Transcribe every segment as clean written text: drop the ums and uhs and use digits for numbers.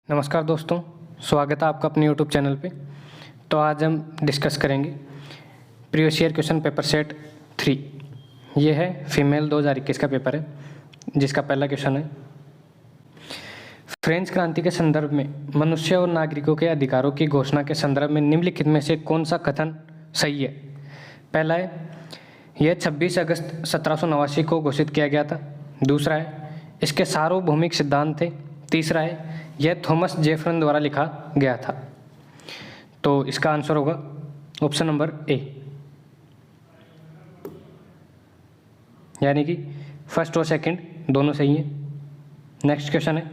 नमस्कार दोस्तों, स्वागत है आपका अपने यूट्यूब चैनल पे। तो आज हम डिस्कस करेंगे previous year question paper set 3। ये है फीमेल 2021 का पेपर है, जिसका पहला क्वेश्चन है, फ्रेंच क्रांति के संदर्भ में मनुष्य और नागरिकों के अधिकारों की घोषणा के संदर्भ में निम्नलिखित में से कौन सा कथन सही है। पहला है, यह 26 अगस्त 1789 को घोषित किया गया था। दूसरा है, इसके सार्वभौमिक सिद्धांत थे। तीसरा है, यह थॉमस जेफरसन द्वारा लिखा गया था। तो इसका आंसर होगा ऑप्शन नंबर ए, यानी कि फर्स्ट और सेकंड दोनों सही है। नेक्स्ट क्वेश्चन है,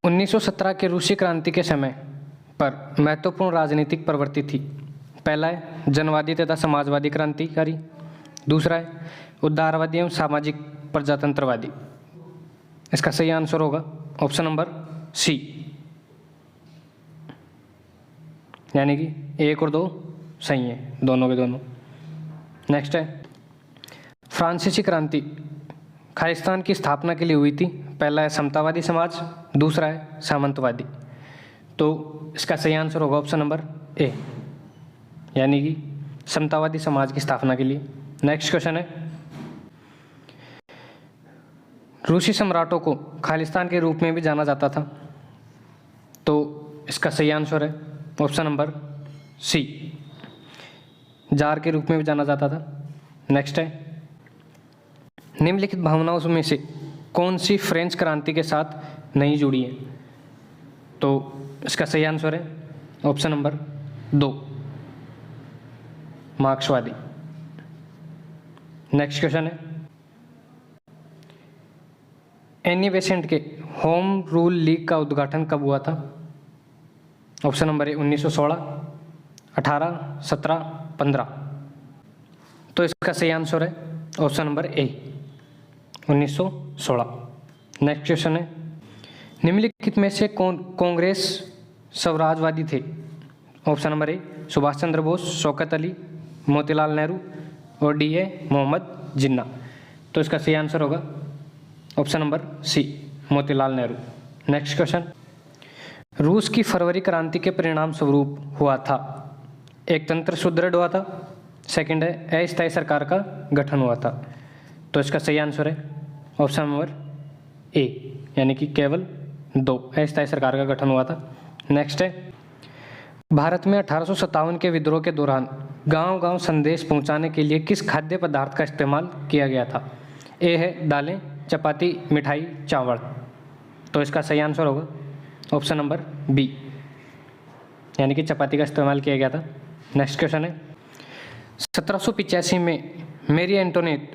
1917 के रूसी क्रांति के समय पर महत्वपूर्ण राजनीतिक प्रवृत्ति थी। पहला है, जनवादी तथा समाजवादी क्रांतिकारी। दूसरा है, उदारवादी एवं सामाजिक प्रजातंत्रवादी। इसका सही आंसर होगा ऑप्शन नंबर सी, यानी कि 1 और 2 सही है, दोनों के दोनों। नेक्स्ट है, फ्रांसीसी क्रांति खालिस्तान की स्थापना के लिए हुई थी। पहला है समतावादी समाज, दूसरा है सामंतवादी। तो इसका सही आंसर होगा ऑप्शन नंबर ए, यानी कि समतावादी समाज की स्थापना के लिए। नेक्स्ट क्वेश्चन है, रूसी सम्राटों को खालिस्तान के रूप में भी जाना जाता था। तो इसका सही आंसर है ऑप्शन नंबर सी, जार के रूप में भी जाना जाता था। नेक्स्ट है, निम्नलिखित भावनाओं में से कौन सी फ्रेंच क्रांति के साथ नहीं जुड़ी है। तो इसका सही आंसर है ऑप्शन नंबर 2, मार्क्सवादी। नेक्स्ट क्वेश्चन है, एनी बेसेंट के होम रूल लीग का उद्घाटन कब हुआ था। ऑप्शन नंबर ए 1916, 18, 17, 15। तो इसका सही आंसर है ऑप्शन नंबर ए 1916। नेक्स्ट क्वेश्चन है, निम्नलिखित में से कौन कांग्रेस स्वराजवादी थे। ऑप्शन नंबर ए सुभाष चंद्र बोस, शौकत अली, मोतीलाल नेहरू और डी ए मोहम्मद जिन्ना। तो इसका सही आंसर होगा option number C, Motilal Nehru. Next question, रूस की फरवरी क्रांति के परिणाम स्वरूप हुआ था। एक तंत्र सुदृढ़ हुआ था। सेकंड है, अस्थायी सरकार का गठन हुआ था। तो इसका सही आंसर है ऑप्शन नंबर ए, यानी कि केवल 2, अस्थायी सरकार का गठन हुआ था। नेक्स्ट है, भारत में 1857 के विद्रोह के दौरान गांव-गांव संदेश पहुंचाने के लिए किस खाद्य पदार्थ का इस्तेमाल किया गया था। ए है दालें, चपाती, मिठाई, चावल। तो इसका सही आंसर होगा ऑप्शन नंबर बी, यानी कि चपाती का इस्तेमाल किया गया था। नेक्स्ट क्वेश्चन है, 1785 में मेरी एंटोनेट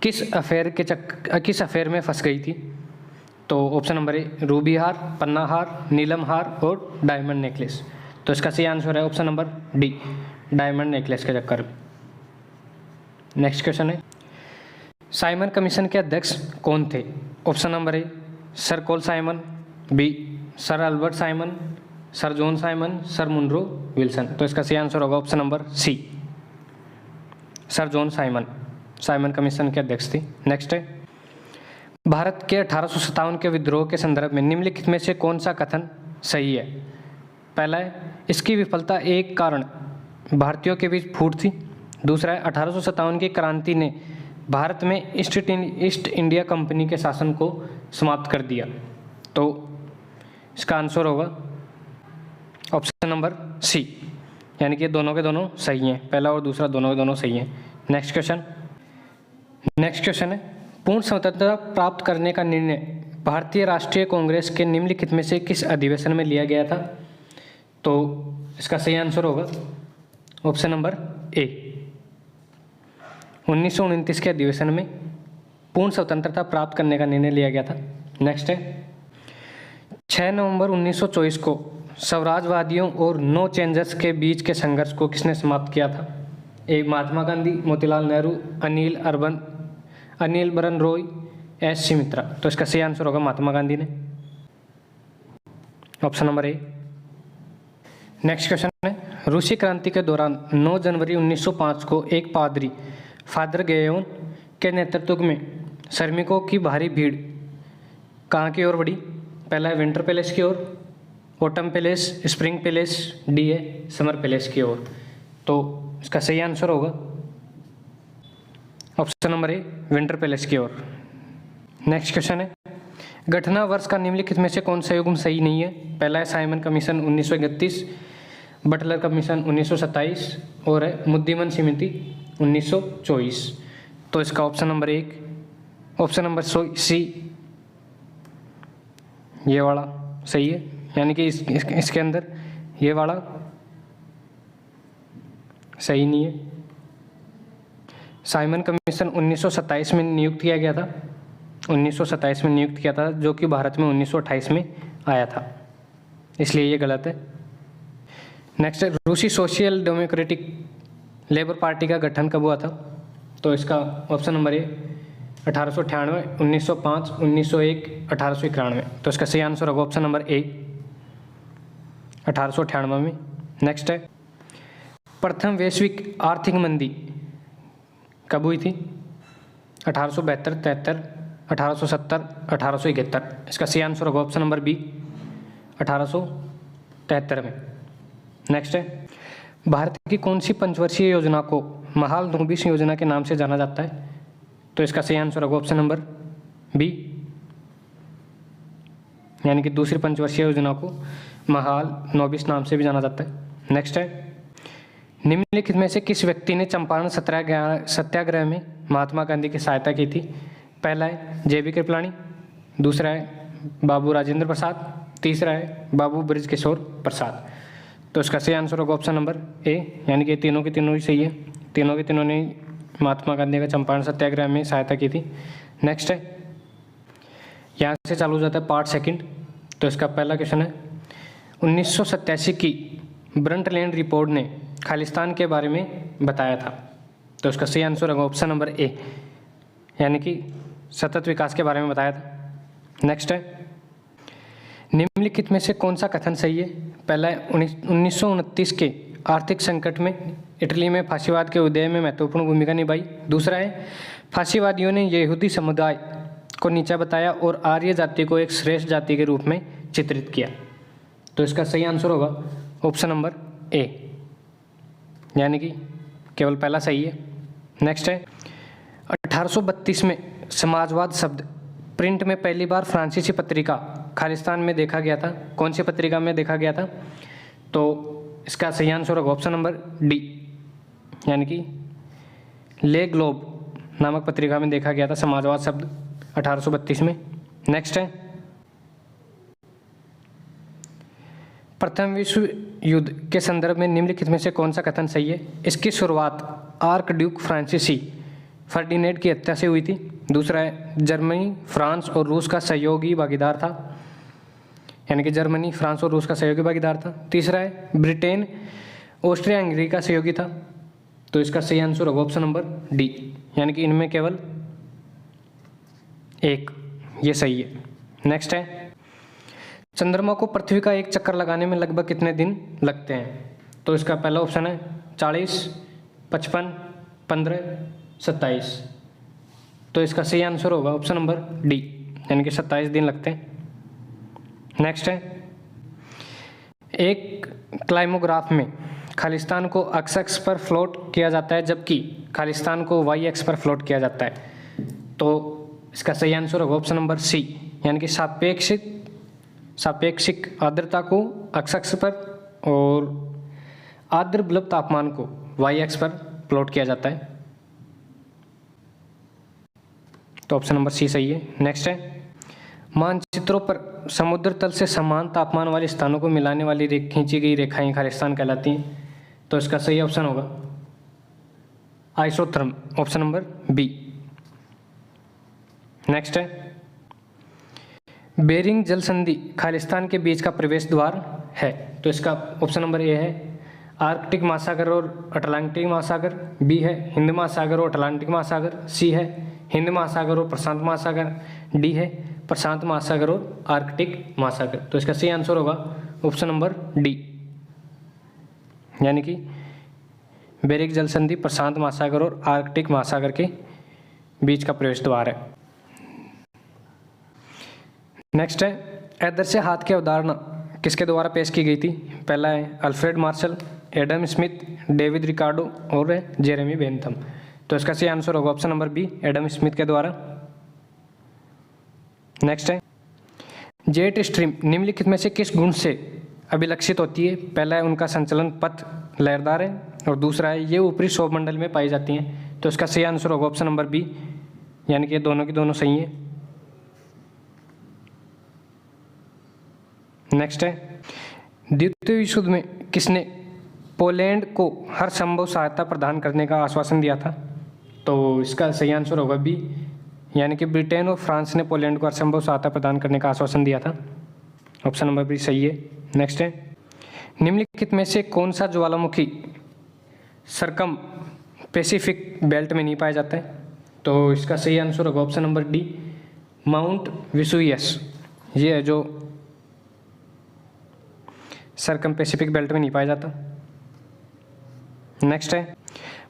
किस अफेयर में फंस गई थी। तो ऑप्शन नंबर ए रूबी हार, पन्ना हार, नीलम हार और डायमंड नेकलेस। तो इसका सही आंसर है option number D, diamond necklace के चक्कर में। नेक्स्ट क्वेश्चन है, साइमन कमीशन के अध्यक्ष कौन थे। Option number A sir Cole Simon, B sir Albert Simon, sir John Simon, sir Munro Wilson. तो इसका सही आंसर होगा option number C, sir John Simon, Simon commission के अध्यक्ष थे। नेक्स्ट है, भारत के 1857 के विद्रोह के संदर्भ में निम्नलिखित में से कौन सा कथन सही है। पहला है, इसकी विफलता एक कारण भारतीयों के बीच फूट थी। दूसरा है, 1857 की क्रांति ने भारत में ईस्ट इंडिया कंपनी के शासन को समाप्त कर दिया। तो इसका आंसर होगा ऑप्शन नंबर सी, यानी कि दोनों के दोनों सही हैं, पहला और दूसरा दोनों के दोनों सही हैं। नेक्स्ट क्वेश्चन है, पूर्ण स्वतंत्रता प्राप्त करने का निर्णय भारतीय राष्ट्रीय कांग्रेस के निम्नलिखित में से किस अधिवेशन में लिया गया था। तो इसका सही आंसर होगा ऑप्शन नंबर ए, 1929 के अधिवेशन में पूर्ण स्वतंत्रता प्राप्त करने का निर्णय लिया गया था। नेक्स्ट है, 6 नवंबर 1924 को स्वराजवादियों और नो चेंजर्स के बीच के संघर्ष को किसने समाप्त किया था। ए महात्मा गांधी, मोतीलाल नेहरू, अनिल बरन रॉय, एस सी मित्रा। तो इसका सही आंसर होगा महात्मा गांधी ने, ऑप्शन नंबर ए। नेक्स्ट क्वेश्चन है, रूसी क्रांति के दौरान 9 जनवरी 1905 को एक पादरी फादर गेयोन के नेतृत्व में श्रमिकों की भारी भीड़ कहाँ की ओर बढ़ी। पहला है विंटर पैलेस की ओर, autumn palace, spring palace, D है समर पैलेस की ओर। तो इसका सही आंसर होगा option number A, winter palace की ओर। नेक्स्ट क्वेश्चन है, घटना वर्ष का निम्नलिखित में से कौन सा युग्म सही नहीं है? पहला है साइमन कमीशन 1931, बटलर कमीशन 1927 और है मुद्दीमन समिति 1924। तो इसका ऑप्शन नंबर एक, ऑप्शन नंबर सी ये वाला सही है, यानी कि इसके अंदर ये वाला सही नहीं है। साइमन कमीशन 1927 में नियुक्त किया गया था, 1927 में नियुक्त किया था, जो कि भारत में 1928 में आया था, इसलिए ये गलत है। नेक्स्ट है, रूसी सोशल डेमोक्रेटिक लेबर पार्टी का गठन कब हुआ था? तो इसका ऑप्शन नंबर ए 1898, 1905, 1901, 1891। तो इसका सही आंसर होगा ऑप्शन नंबर ए 1898 में। नेक्स्ट है, प्रथम वैश्विक आर्थिक मंदी कब हुई थी? 1872, 73, 1870, 1871। इसका सही आंसर होगा ऑप्शन नंबर बी 1873 में। नेक्स्ट है, भारत की कौन सी पंचवर्षीय योजना को महाल नोबिस योजना के नाम से जाना जाता है? तो इसका सही आंसर होगा ऑप्शन नंबर बी, यानी कि दूसरी पंचवर्षीय योजना को महाल नोबिस नाम से भी जाना जाता है। नेक्स्ट है, निम्नलिखित में से किस व्यक्ति ने चंपारण सत्याग्रह में महात्मा गांधी की सहायता की थी? पहला है जेबी कृपलानी, दूसरा है बाबू राजेंद्र प्रसाद, तीसरा है बाबू ब्रजकिशोर प्रसाद। तो इसका सही आंसर होगा ऑप्शन नंबर ए, यानी कि तीनों के तीनों ही सही है, तीनों के तीनों ने महात्मा गांधी का चंपारण सत्याग्रह में सहायता की थी। नेक्स्ट है, यहाँ से चालू हो जाता है पार्ट सेकंड। तो इसका पहला क्वेश्चन है, 1987 की ब्रंटलैंड रिपोर्ट ने खालिस्तान के बारे में बताया था। तो इसका सही आंसर होगा ऑप्शन नंबर ए, यानी कि सतत विकास के बारे में बताया था। नेक्स्ट है, निम्नलिखित में से कौन सा कथन सही है? पहला है 1929 के आर्थिक संकट में इटली में फांसीवाद के उदय में महत्वपूर्ण भूमिका निभाई। दूसरा है, फांसीवादियों ने यहूदी समुदाय को नीचा बताया और आर्य जाति को एक श्रेष्ठ जाति के रूप में चित्रित किया। तो इसका सही आंसर होगा ऑप्शन नंबर ए, यानी कि केवल पहला सही है। नेक्स्ट है, 1832 में समाजवाद शब्द प्रिंट में पहली बार फ्रांसीसी पत्रिका खालिस्तान में देखा गया था। कौन सी पत्रिका में देखा गया था? तो इसका सही आंसर होगा ऑप्शन नंबर डी, यानी कि ले ग्लोब नामक पत्रिका में देखा गया था समाजवाद शब्द 1832 में। नेक्स्ट है, प्रथम विश्व युद्ध के संदर्भ में निम्नलिखित में से कौन सा कथन सही है? इसकी शुरुआत आर्क ड्यूक फ्रांसीसी फर्डिनेंड की हत्या से हुई थी। दूसरा है, जर्मनी फ्रांस और रूस का सहयोगी भागीदार था, यानी कि जर्मनी फ्रांस और रूस का सहयोगी भागीदार था। तीसरा है, ब्रिटेन ऑस्ट्रिया हंगरी का सहयोगी था। तो इसका सही आंसर होगा ऑप्शन नंबर डी, यानी कि इनमें केवल एक ये सही है। नेक्स्ट है, चंद्रमा को पृथ्वी का एक चक्कर लगाने में लगभग कितने दिन लगते हैं? तो इसका पहला ऑप्शन है 40, 55, 15, 27। तो इसका सही आंसर होगा ऑप्शन नंबर डी, यानी कि 27 दिन लगते हैं। नेक्स्ट है, एक क्लाइमोग्राफ में खालिस्तान को एक्स एक्स पर फ्लोट किया जाता है, जबकि खालिस्तान को वाई एक्स पर फ्लोट किया जाता है। तो इसका सही आंसर होगा ऑप्शन नंबर सी, यानी कि सापेक्षिक आर्द्रता को एक्स एक्स पर और आर्द्र बल्ब तापमान को वाई एक्स पर प्लॉट किया जाता है। तो ऑप्शन नंबर सी सही है। नेक्स्ट है, मानचित्रों पर समुद्र तल से समान तापमान वाले स्थानों को मिलाने वाली खींची गई रेखाएं खालिस्तान कहलाती हैं। तो इसका सही ऑप्शन होगा isotherm, option number B. Next है, बेरिंग जल संधि खालिस्तान के बीच का प्रवेश द्वार है। तो इसका ऑप्शन नंबर ए है आर्कटिक महासागर और अटलांटिक महासागर, बी है हिंद महासागर और अटलांटिक महासागर, सी है हिंद महासागर और प्रशांत महासागर, डी है प्रशांत महासागर और आर्कटिक महासागर। तो इसका सही आंसर होगा ऑप्शन नंबर डी, यानी कि बेरिंग जल संधि प्रशांत महासागर और आर्कटिक महासागर के बीच का प्रवेश द्वार है। नेक्स्ट है, आदर्श हाथ की अवधारणा किसके द्वारा पेश की गई थी? पहला है Alfred Marshall, Adam Smith, David Ricardo और जेरेमी बेंथम। तो इसका सही आंसर होगा option number B, Adam Smith के द्वारा। नेक्स्ट है जेट स्ट्रीम निम्नलिखित में से किस गुण से अभिलक्षित होती है? पहला है उनका संचलन पथ लहरदार है और दूसरा है ये ऊपरी सौरमंडल में पाई जाती हैं। तो इसका सही आंसर होगा ऑप्शन नंबर बी, यानी कि दोनों की दोनों सही है। नेक्स्ट है द्वितीय विश्व युद्ध में किसने पोलैंड को हर संभव सहायता प्रदान करने का आश्वासन दिया था? तो इसका सही आंसर होगा बी, यानी कि ब्रिटेन और फ्रांस ने पोलैंड को हर संभव सहायता प्रदान करने का आश्वासन दिया था। ऑप्शन नंबर बी सही है। नेक्स्ट है निम्नलिखित में से कौन सा ज्वालामुखी सरकम पैसिफिक बेल्ट में नहीं पाया जाता है? तो इसका सही आंसर होगा option number D, mount Vesuvius. ये है जो सरकम पैसिफिक बेल्ट में नहीं पाया जाता। नेक्स्ट है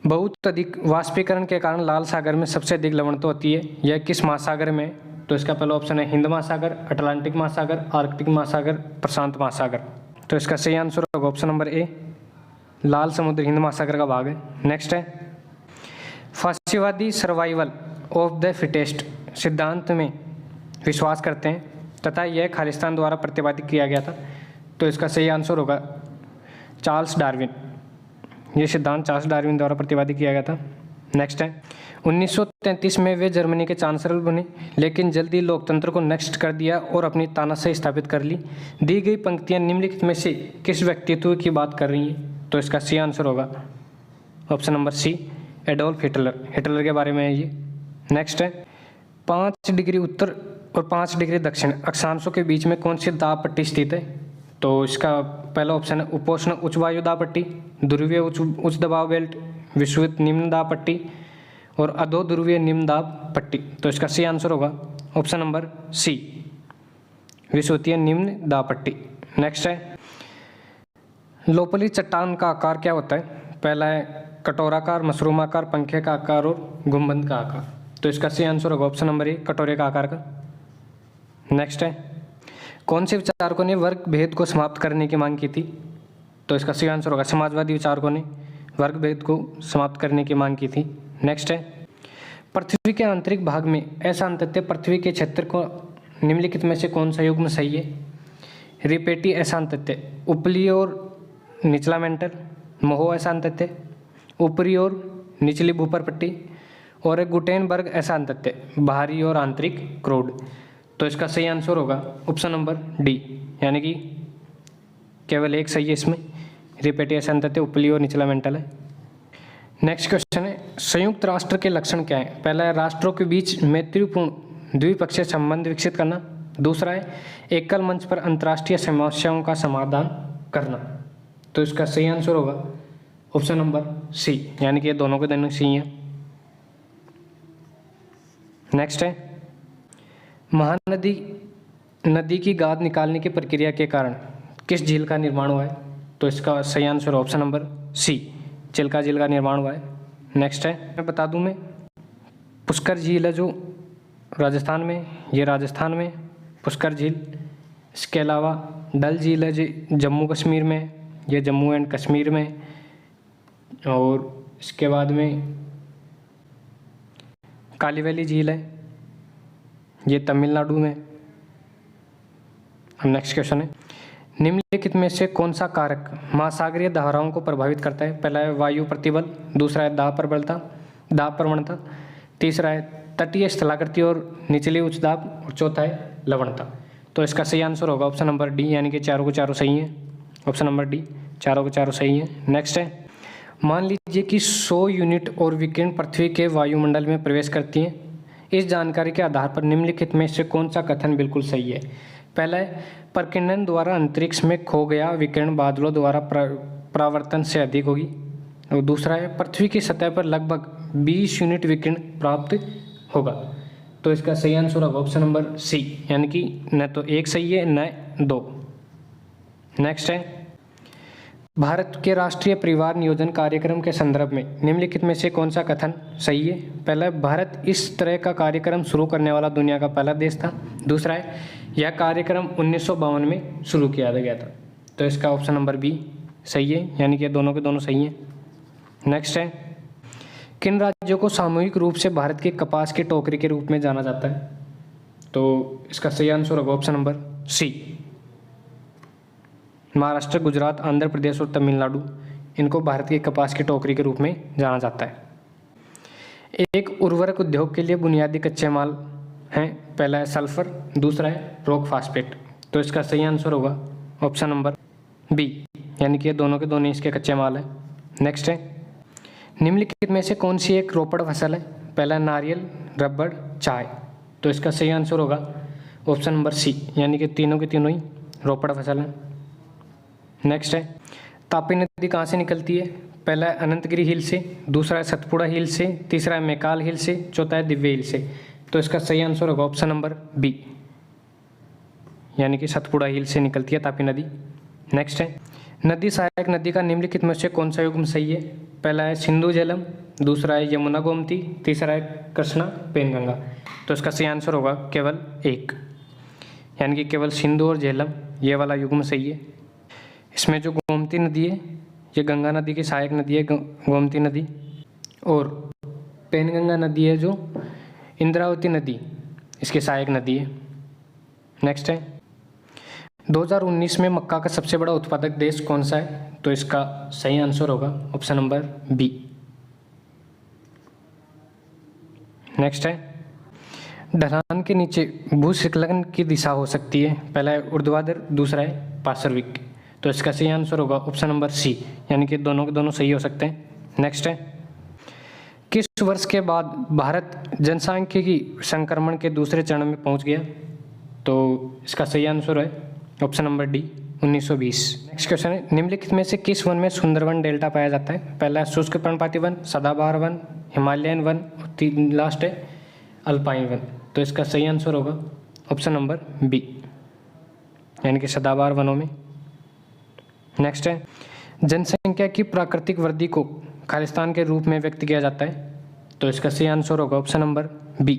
बहुत अधिक वाष्पीकरण के कारण लाल सागर में सबसे अधिक लवणता होती है, यह किस महासागर में? तो इसका पहला ऑप्शन है हिंद महासागर, अटलांटिक महासागर, आर्कटिक महासागर, प्रशांत महासागर। तो इसका सही आंसर होगा ऑप्शन नंबर ए, लाल समुद्र हिंद महासागर का भाग है। नेक्स्ट है फासीवादी सर्वाइवल ऑफ द फिटेस्ट सिद्धांत में विश्वास करते हैं तथा यह खालिस्तान द्वारा प्रतिपादित किया गया था। तो इसका सही आंसर होगा चार्ल्स डार्विन। ये सिद्धांत चार्ल्स डार्विन द्वारा प्रतिपादित किया गया था। नेक्स्ट है 1933 में वे जर्मनी के चांसलर बने, लेकिन जल्दी लोकतंत्र को नष्ट कर दिया और अपनी तानाशाही स्थापित कर ली। दी गई पंक्तियां निम्नलिखित में से किस व्यक्तित्व की बात कर रही हैं? तो इसका सही आंसर होगा option number C, Adolf Hitler. Hitler के बारे में है ये। नेक्स्ट है 5 डिग्री उत्तर और 5 डिग्री दक्षिण अक्षांशों के बीच में कौन सी दाब पट्टी स्थित है? तो इसका पहला ऑप्शन है उपोष्ण उच्च वायु दाब पट्टी, ध्रुवीय उच्च दबाव बेल्ट, विषुवत निम्न दाब पट्टी और अधो ध्रुवीय निम्न दाब पट्टी। तो इसका सही आंसर होगा ऑप्शन नंबर सी, विषुवतीय निम्न दाब पट्टी। नेक्स्ट है लोपली चट्टान का आकार क्या होता है? पहला है कटोराकार, मशरूमाकार, पंखे का आकार और गुंबद का आकार। तो इसका सही आंसर होगा ऑप्शन नंबर ए, कटोरे का आकार का। नेक्स्ट है कौन से विचारकों ने वर्ग भेद को समाप्त करने की मांग की थी? तो इसका सही आंसर होगा समाजवादी विचारकों ने वर्ग भेद को समाप्त करने की मांग की थी। नेक्स्ट है पृथ्वी के आंतरिक भाग में ऐसा अंततः पृथ्वी के क्षेत्र को निम्नलिखित में से कौन सा युग्म सही है? रिपेटी ऐसा अंततः, उपली और निचला मेंटल, मोहो ऐसा अंततः, ऊपरी और निचली भूपर पट्टी और एक गुटेनबर्ग ऐसा अंततः, बाहरी और आंतरिक क्रोड। तो इसका सही आंसर होगा ऑप्शन नंबर डी, यानी कि केवल एक सही है इसमें, रिपेटी ऐसा अंततः, उपली और निचला मेंटल है। नेक्स्ट क्वेश्चन है संयुक्त राष्ट्र के लक्षण क्या है? पहला है राष्ट्रों के बीच मैत्रीपूर्ण द्विपक्षीय संबंध विकसित करना, दूसरा है एकल मंच पर अंतर्राष्ट्रीय समस्याओं का समाधान करना। तो इसका सही आंसर होगा ऑप्शन नंबर सी, यानी कि ये दोनों के दोनों सही हैं। नेक्स्ट है महानदी नदी की गाद निकालने की प्रक्रिया के कारण किस झील का निर्माण हुआ है? तो इसका सही answer option number C, Chilka झील का निर्माण हुआ है। नेक्स्ट है मैं बता दूं मैं पुष्कर झील है जो राजस्थान में, ये राजस्थान में पुष्कर झील। इसके अलावा डल झील है जो जम्मू कश्मीर में, ये जम्मू एंड कश्मीर में। और इसके बाद में कालीवैली झील है, ये तमिलनाडु में। अब नेक्स्ट क्वेश्चन है निम्नलिखित में से कौन सा कारक महासागरीय धाराओं को प्रभावित करता है? पहला है वायु प्रतिबल, दूसरा है दाब प्रवणता, तीसरा है तटीय स्थलाकृति और निचली उच्च दाब और चौथा है लवणता। तो इसका सही आंसर होगा ऑप्शन नंबर डी, यानी कि चारों को चारों सही है। ऑप्शन नंबर डी, चारों को चारों सही है। नेक्स्ट है मान लीजिए कि 100 यूनिट और विकिरण पृथ्वी के वायुमंडल में प्रवेश करती हैं। इस जानकारी के आधार पर निम्नलिखित में से कौन सा कथन बिल्कुल सही है? पहला है प्रकीर्णन द्वारा अंतरिक्ष में खो गया विकिरण बादलों द्वारा परावर्तन से अधिक होगी, और दूसरा है पृथ्वी की सतह पर लगभग 20 यूनिट विकिरण प्राप्त होगा। तो इसका सही आंसर होगा ऑप्शन नंबर सी, यानी कि न तो एक सही है न दो। नेक्स्ट है भारत के राष्ट्रीय परिवार नियोजन कार्यक्रम के संदर्भ में निम्नलिखित में से कौन सा कथन सही है? पहला है, भारत इस तरह का कार्यक्रम शुरू करने वाला दुनिया का पहला देश था। दूसरा है, यह कार्यक्रम 1952 में शुरू किया गया था। तो इसका ऑप्शन नंबर बी सही है, यानी कि दोनों के दोनों सही हैं। नेक्स्ट है, किन राज्यों को सामूहिक रूप से भारत के कपास की टोकरी के रूप में जाना जाता है? तो इसका सही आंसर होगा option number C, Maharashtra, Gujarat, Andhra Pradesh और तमिलनाडु। इनको भारत की कपास की टोकरी के रूप में जाना जाता है। एक उर्वरक उद्योग के लिए बुनियादी कच्चे माल हैं। पहला है सल्फर, दूसरा है रॉक फास्फेट। तो इसका सही आंसर होगा ऑप्शन नंबर बी, यानी कि ये दोनों के दोनों इसके कच्चे माल हैं। नेक्स्ट है, निम्नलिखित में से कौन सी एक रोपड़ फसल है? पहला नारियल, रबड़, चाय। तो इसका सही आंसर होगा ऑप्शन नंबर सी, यानी कि तीनों के तीनों ही रोपड़ फसल हैं। नेक्स्ट है, तापी नदी कहाँ से निकलती है? पहला है अनंतगिरी हिल से, दूसरा है सतपुड़ा हिल से, तीसरा है मैकाल हिल से, चौथा है दिव्य हिल से। तो इसका सही आंसर होगा ऑप्शन नंबर बी, यानी कि सतपुड़ा हिल से निकलती है तापी नदी। नेक्स्ट है, नदी सहायक नदी का निम्नलिखित में से कौन सा युग्म सही है? पहला है सिंधु झेलम, दूसरा है यमुना गोमती, तीसरा है कृष्णा पेनगंगा। तो इसका सही आंसर होगा केवल एक, यानी कि केवल सिंधु और झेलम ये वाला युग्म सही है। इसमें जो गोमती नदी है ये गंगा नदी की सहायक नदी है, गोमती नदी, और पेनगंगा नदी है जो इंद्रावती नदी इसकी सहायक नदी है। नेक्स्ट है, 2019 में मक्का का सबसे बड़ा उत्पादक देश कौन सा है? तो इसका सही आंसर होगा ऑप्शन नंबर बी। नेक्स्ट है, ढलान के नीचे भूस्खलन की दिशा हो सकती है। पहला है ऊर्ध्वाधर, दूसरा है पार्श्विक। तो इसका सही आंसर होगा ऑप्शन नंबर सी, यानी कि दोनों के दोनों सही हो सकते हैं। नेक्स्ट है, किस वर्ष के बाद भारत जनसांख्यिकी संक्रमण के दूसरे चरण में पहुंच गया? तो इसका सही आंसर है option number D, 1920। Next question है, निम्नलिखित में से किस वन में सुंदरवन डेल्टा पाया जाता है? पहला है शुष्क पर्णपाती वन, सदाबहार वन, हिमालयन वन, और लास्ट है अल्पाइन वन। तो इसका सही आंसर होगा ऑप्शन नंबर बी, यानी कि सदाबहार वनों में। नेक्स्ट है, जनसंख्या की प्राकृतिक वृद्धि को खालिस्तान के रूप में व्यक्त किया जाता है। तो इसका सही आंसर होगा ऑप्शन नंबर बी,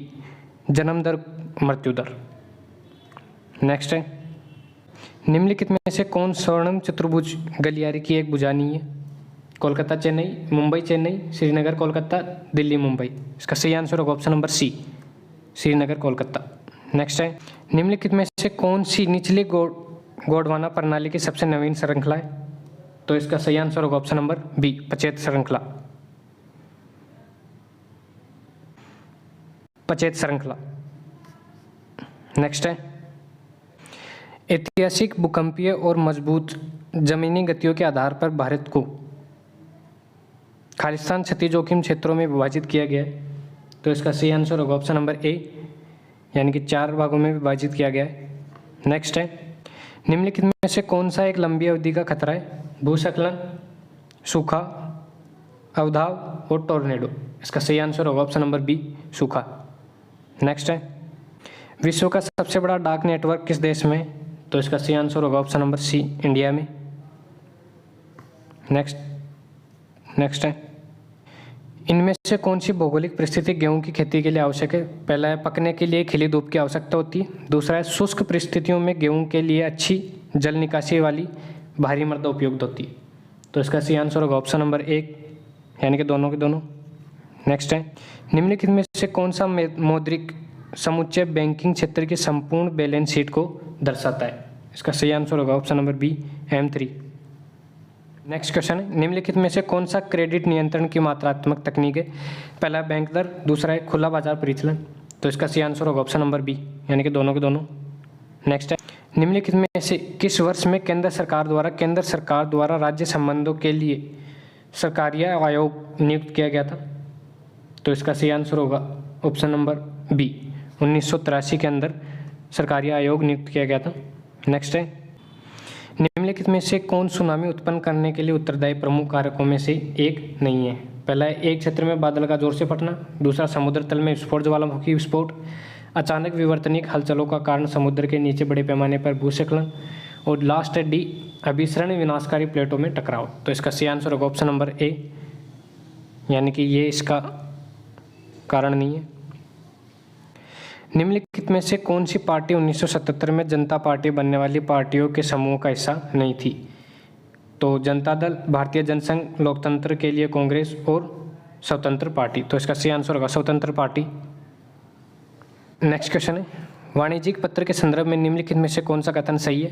जन्म दर, मृत्यु दर। नेक्स्ट है, निम्नलिखित में से कौन स्वर्णम चतुर्भुज गलियारे की एक भुजा नहीं है? कोलकाता चेन्नई, मुंबई चेन्नई, श्रीनगर कोलकाता, दिल्ली मुंबई। इसका सही आंसर होगा option number C, Srinagar Kolkata. Next है, निम्नलिखित में से कौन सी निचली गोंडवाना प्रणाली की सबसे नवीन श्रृंखला है? तो इसका सही आंसर होगा ऑप्शन नंबर बी, पचेत श्रृंखला। पचेत श्रृंखला। नेक्स्ट है, ऐतिहासिक भूकंपीय और मजबूत जमीनी गतियों के आधार पर भारत को खालिस्तान क्षति जोखिम क्षेत्रों में विभाजित किया गया है। तो इसका सही आंसर होगा ऑप्शन नंबर ए, यानी कि 4 भागों में विभाजित किया गया है। नेक्स्ट है, निम्नलिखित में से कौन सा एक लंबी अवधि का खतरा है? भूस्खलन, सूखा, अवधाव और टोर्नेडो। इसका सही आंसर होगा ऑप्शन नंबर बी, सूखा। नेक्स्ट है, विश्व का सबसे बड़ा डाक नेटवर्क किस देश में है? तो इसका सही आंसर होगा ऑप्शन नंबर सी, इंडिया में। नेक्स्ट है, इनमें से कौन सी भौगोलिक परिस्थिति गेहूं की खेती के लिए आवश्यक है? पहला है पकने के लिए खिली धूप की आवश्यकता होती है, दूसरा है शुष्क परिस्थितियों में गेहूं के लिए अच्छी जल निकासी वाली भारी मृदा उपयुक्त होती है। तो इसका सही आंसर होगा ऑप्शन नंबर 1, यानी कि दोनों के दोनों। नेक्स्ट है, निम्नलिखित में से कौन सा मौद्रिक समुच्चय बैंकिंग क्षेत्र की संपूर्ण बैलेंस शीट को दर्शाता है? इसका सही आंसर होगा option number B, M3। Next question है, निम्नलिखित में से कौन सा क्रेडिट नियंत्रण की मात्रात्मक तकनीक है? पहला है बैंक दर, दूसरा है खुला बाजार परिचालन। तो इसका सही आंसर होगा ऑप्शन नंबर बी, यानी कि दोनों के दोनों। नेक्स्ट है, निम्नलिखित में से किस वर्ष में केंद्र सरकार द्वारा राज्य संबंधों के लिए सरकारी आयोग नियुक्त किया गया था? तो इसका सही आंसर होगा ऑप्शन नंबर बी, 1983 के अंदर सरकारी आयोग नियुक्त किया गया था। नेक्स्ट है, निम्नलिखित में से कौन सुनामी उत्पन्न करने के लिए उत्तरदायी प्रमुख कारकों में से एक नहीं है? पहला है एक क्षेत्र में बादल का जोर से फटना, दूसरा समुद्र तल में विस्फोट, ज्वालामुखी विस्फोट, अचानक विवर्तनिक हलचलों का कारण समुद्र के नीचे बड़े पैमाने पर भूस्खलन, और लास्ट है डी, अभिसरण विनाशकारी प्लेटों में टकराव। तो इसका सही आंसर होगा ऑप्शन नंबर ए, यानी कि ये इसका कारण नहीं है। निम्नलिखित में से कौन सी पार्टी 1977 में जनता पार्टी बनने वाली पार्टियों के समूह का हिस्सा नहीं थी? तो जनता दल, भारतीय जनसंघ, लोकतंत्र के लिए कांग्रेस और स्वतंत्र पार्टी। तो इसका सही आंसर होगा स्वतंत्र पार्टी। नेक्स्ट क्वेश्चन है, वाणिज्यिक पत्र के संदर्भ में निम्नलिखित में से कौन सा कथन सही है?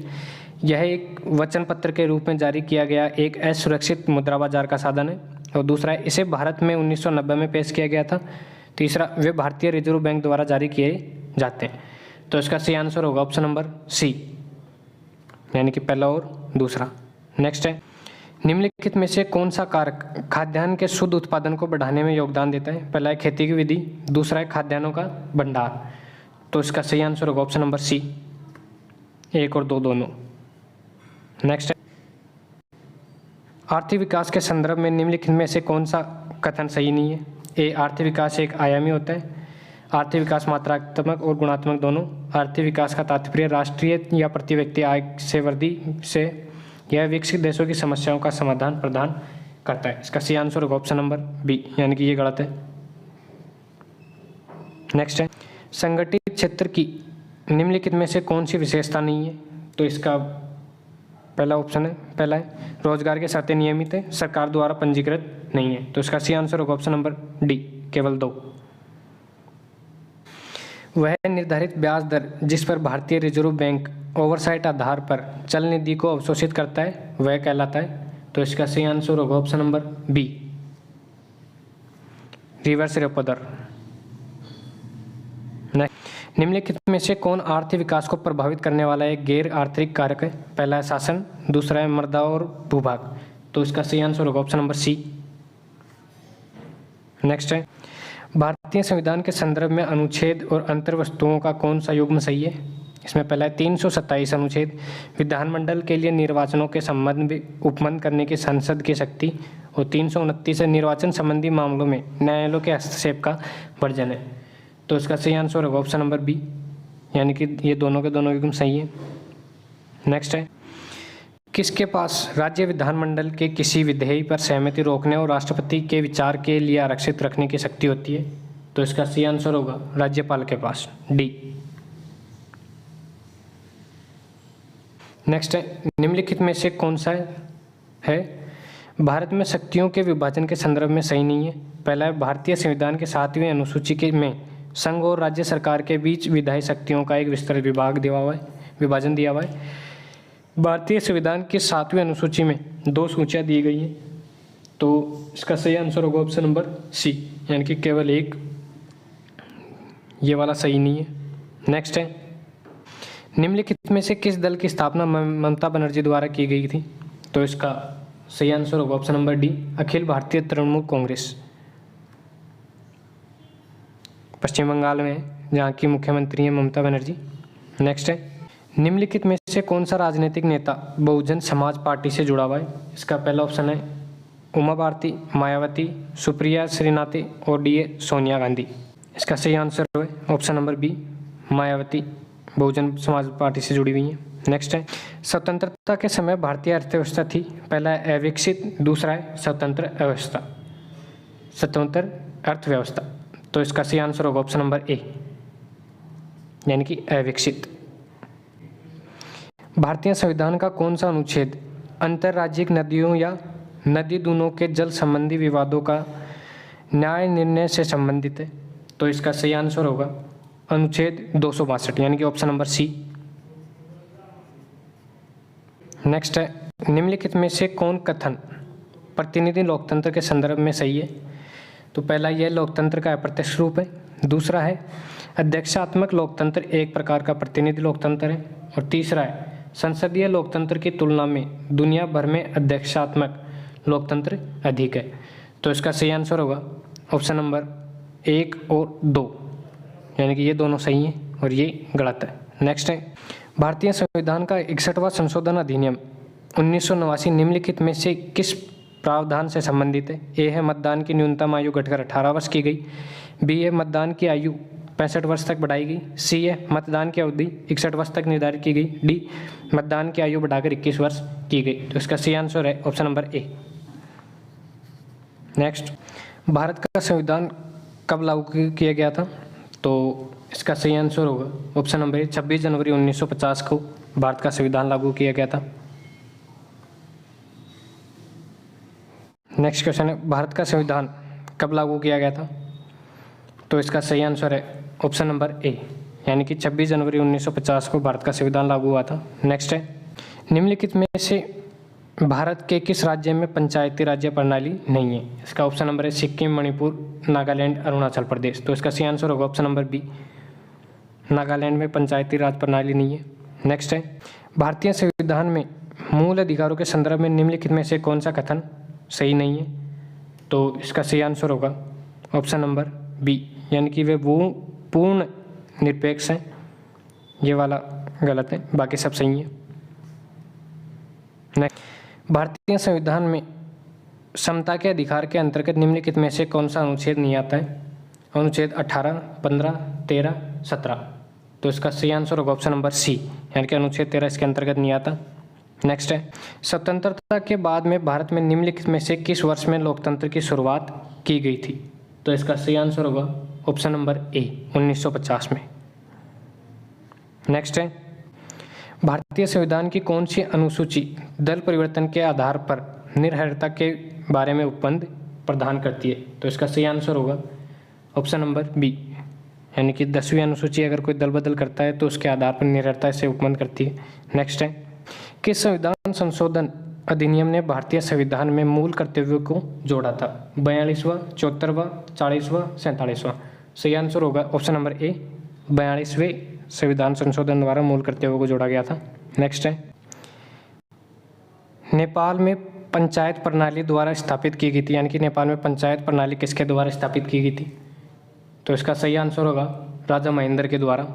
यह एक वचन पत्र के रूप में जारी किया गया एक असुरक्षित मुद्रा बाजार का साधन है। और दूसरा है, इसे भारत में 1990 में पेश किया गया था। तीसरा, वे भारतीय रिजर्व बैंक द्वारा जारी किए जाते हैं। तो इसका सही आंसर होगा ऑप्शन नंबर सी, यानी कि पहला और दूसरा। नेक्स्ट है, निम्नलिखित में से कौन सा कारक खाद्यान्न के शुद्ध उत्पादन को बढ़ाने में योगदान देता है? पहला है खेती की विधि, दूसरा है खाद्यान्नों का भंडार। तो इसका सही आंसर होगा ऑप्शन नंबर सी, 1 और 2 दोनों। नेक्स्ट है, आर्थिक विकास के संदर्भ में निम्नलिखित में से कौन सा कथन सही नहीं है? ए, आर्थिक विकास एक आयामी होता है। आर्थिक विकास मात्रात्मक और गुणात्मक दोनों। आर्थिक विकास का तात्पर्य राष्ट्रीय या प्रति व्यक्ति आय से वृद्धि से यह विकसित देशों की समस्याओं का समाधान प्रदान करता है। इसका सही आंसर होगा ऑप्शन नंबर बी, यानी कि ये गलत है। नेक्स्ट है, संगठित क्षेत्र की निम्नलिखित में से कौन सी विशेषता नहीं है? तो इसका पहला ऑप्शन है, पहला है रोजगार के शर्तें नियमित है, सरकार द्वारा पंजीकृत नहीं है। तो इसका सही आंसर होगा ऑप्शन नंबर डी, केवल 2। वह निर्धारित ब्याज दर जिस पर भारतीय रिजर्व बैंक ओवरसाइट आधार पर चल निधि को अवशोषित करता है वह कहलाता है। तो इसका सही आंसर होगा option number B, reverse repo दर। निम्नलिखित में से कौन आर्थिक विकास को प्रभावित करने वाला एक गैर आर्थिक कारक है? पहला है शासन, दूसरा है मृदा और भूभाग। तो इसका सही आंसर होगा ऑप्शन नंबर सी। नेक्स्ट है, भारतीय संविधान के संदर्भ में अनुच्छेद और अंतर्वस्तुओं का कौन सा युग्म सही है? इसमें पहला है 327 अनुच्छेद, विधानमंडल के लिए निर्वाचनों के संबंध में उपमन करने की संसद की शक्ति, और 329 है निर्वाचन संबंधी मामलों में न्यायालयों के हस्तक्षेप का वर्जन है। तो इसका सही आंसर होगा ऑप्शन नंबर बी, यानी कि ये दोनों के दोनों एकदम सही है। नेक्स्ट है, किसके पास राज्य विधानमंडल के किसी विधेयक पर सहमति रोकने और राष्ट्रपति के विचार के लिए आरक्षित रखने की शक्ति होती है? तो इसका सही आंसर होगा राज्यपाल के पास, डी। नेक्स्ट है, निम्नलिखित में से कौन सा है भारत में शक्तियों के विभाजन के संदर्भ में सही नहीं है? पहला है, भारतीय संविधान के 7वें अनुसूची के में संघ और राज्य सरकार के बीच विधायी शक्तियों का एक विस्तृत विभाजन दिया हुआ है। भारतीय संविधान के 7वें अनुसूची में 2 सूचियाँ दी गई हैं। तो इसका सही आंसर होगा ऑप्शन नंबर सी, यानी कि केवल एक, ये वाला सही नहीं है। नेक्स्ट है, निम्नलिखित में से किस दल की स्थापना ममता बनर्जी द्वारा की गई थी? तो इसका सही आंसर होगा option number D, Akhil Bharatiya Trinamool Congress. पश्चिम बंगाल में है, जहाँ की मुख्यमंत्री हैं ममता बनर्जी। नेक्स्ट है, निम्नलिखित में से कौन सा राजनीतिक नेता बहुजन समाज पार्टी से जुड़ा हुआ है? इसका पहला ऑप्शन है उमा भारती, मायावती, सुप्रिया श्रीनाथ और डी सोनिया गांधी। इसका सही आंसर है option number B, Mayawati Bahujan Samaj party से जुड़ी हुई है। नेक्स्ट है, स्वतंत्रता के समय भारतीय अर्थव्यवस्था थी। पहला है अविकसित, दूसरा है स्वतंत्र अर्थव्यवस्था। तो इसका सही आंसर होगा ऑप्शन नंबर ए, यानी कि अविकसित। भारतीय संविधान का कौन सा अनुच्छेद अंतर्राज्यिक नदियों या नदी दूनों के जल संबंधी विवादों का न्याय निर्णय से संबंधित है? तो इसका सही आंसर होगा अनुच्छेद 262, यानी कि ऑप्शन नंबर सी। नेक्स्ट है, निम्नलिखित में से कौन कथन प्रतिनिधि लोकतंत्र के संदर्भ में सही है? तो पहला यह लोकतंत्र का अप्रत्यक्ष रूप है। दूसरा है अध्यक्षात्मक लोकतंत्र एक प्रकार का प्रतिनिधि लोकतंत्र है। और तीसरा है संसदीय लोकतंत्र की तुलना में दुनिया भर में अध्यक्षात्मक लोकतंत्र अधिक है। तो इसका सही आंसर होगा ऑप्शन नंबर 1 और 2, यानी कि ये दोनों सही हैं और ये गलत है। नेक्स्ट है, भारतीय संविधान का 61वां संशोधन अधिनियम 1989 निम्नलिखित में से किस प्रावधान से संबंधित है? ए है मतदान की न्यूनतम आयु घटकर 18 वर्ष की गई, बी है मतदान की आयु 65 वर्ष तक बढ़ाई गई। सी है मतदान की अवधि 61 वर्ष तक निर्धारित की गई। डी मतदान की आयु बढ़ाकर 21 वर्ष की गई। तो इसका सही आंसर है ऑप्शन नंबर ए। नेक्स्ट, भारत का संविधान कब लागू किया गया था? तो इसका सही आंसर होगा ऑप्शन नंबर ए, 26 जनवरी 1950 को भारत का संविधान लागू किया गया था। नेक्स्ट क्वेश्चन है, भारत का संविधान कब लागू किया गया था? तो इसका सही आंसर है ऑप्शन नंबर ए, यानी कि 26 जनवरी 1950 को भारत का संविधान लागू हुआ था। नेक्स्ट है, निम्नलिखित में से भारत के किस राज्य में पंचायती राज्य प्रणाली नहीं है? इसका ऑप्शन नंबर है सिक्किम, मणिपुर, नागालैंड, अरुणाचल प्रदेश। तो इसका सही आंसर होगा ऑप्शन नंबर बी, नागालैंड में पंचायती राज प्रणाली नहीं है। नेक्स्ट है, भारतीय संविधान में मूल अधिकारों के संदर्भ में निम्नलिखित में से कौन सा कथन सही नहीं है? तो इसका सही आंसर होगा ऑप्शन नंबर बी, यानी कि वे वो पूर्ण निरपेक्ष हैं। ये वाला गलत है, बाकी सब सही है। नेक्स्ट, भारतीय संविधान में समता के अधिकार के अंतर्गत निम्नलिखित में से कौन सा अनुच्छेद नहीं आता है? अनुच्छेद 18, 15, 13, 17। तो इसका सही आंसर होगा ऑप्शन नंबर सी, यानी कि अनुच्छेद 13 इसके अंतर्गत नहीं आता। नेक्स्ट है, स्वतंत्रता के बाद में भारत में निम्नलिखित में से किस वर्ष में लोकतंत्र की शुरुआत की गई थी? तो इसका सही आंसर होगा ऑप्शन नंबर ए, 1950 में। नेक्स्ट है, भारतीय संविधान की कौन सी अनुसूची दल परिवर्तन के आधार पर निरहरिता के बारे में उपबंध प्रदान करती है? तो इसका सही आंसर होगा ऑप्शन नंबर बी, यानी कि 10वीं अनुसूची अगर कोई दल बदल करता है तो उसके आधार पर निरहरिता से उपबंध करती है। नेक्स्ट है, किस संविधान संशोधन अधिनियम ने भारतीय संविधान में मूल कर्तव्यों को जोड़ा था? 42वां, 74वां, 40वां, 47वां। सही आंसर होगा ऑप्शन नंबर ए, 42वें संविधान संशोधन द्वारा मूल कर्तव्यों को जोड़ा गया था। नेक्स्ट है, नेपाल में पंचायत प्रणाली द्वारा स्थापित की गई थी, यानी कि नेपाल में पंचायत प्रणाली किसके द्वारा स्थापित की गई थी? तो इसका सही आंसर होगा राजा महेंद्र के द्वारा,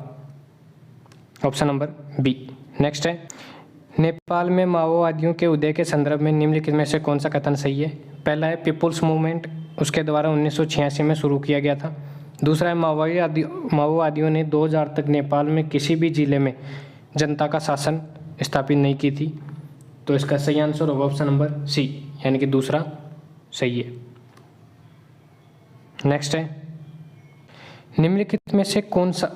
ऑप्शन नंबर बी। नेक्स्ट है, नेपाल में माओवादियों के उदय के संदर्भ में निम्नलिखित में से कौन सा कथन सही है? पहला है पीपुल्स मूवमेंट, उसके द्वारा 1986 में शुरू किया गया था। दूसरा है माओवादियों ने 2000 तक नेपाल में किसी भी जिले में जनता का शासन स्थापित नहीं की थी। तो इसका सही आंसर होगा ऑप्शन नंबर सी, यानी कि दूसरा सही है। नेक्स्ट है, निम्नलिखित में से कौन सा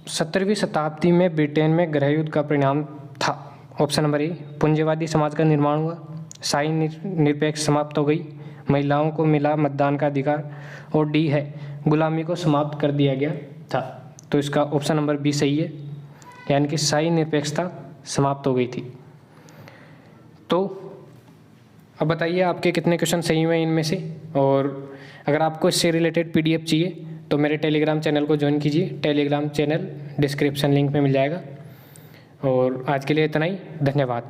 17वीं शताब्दी में ब्रिटेन में गृह युद्ध का परिणाम था? ऑप्शन नंबर ए, पूंजीवादी समाज का निर्माण हुआ, शाही निरपेक्ष समाप्त हो गई, महिलाओं को मिला मतदान का अधिकार, और डी है गुलामी को समाप्त कर दिया गया था। तो इसका ऑप्शन नंबर बी सही है, यानी कि शाही निरपेक्षता समाप्त हो गई थी। तो अब बताइए आपके कितने क्वेश्चन सही हुए इनमें से, और अगर आपको इससे रिलेटेड PDF चाहिए तो मेरे टेलीग्राम चैनल को ज्वाइन कीजिए। टेलीग्राम चैनल डिस्क्रिप्शन लिंक में मिल जाएगा। और आज के लिए इतना ही, धन्यवाद।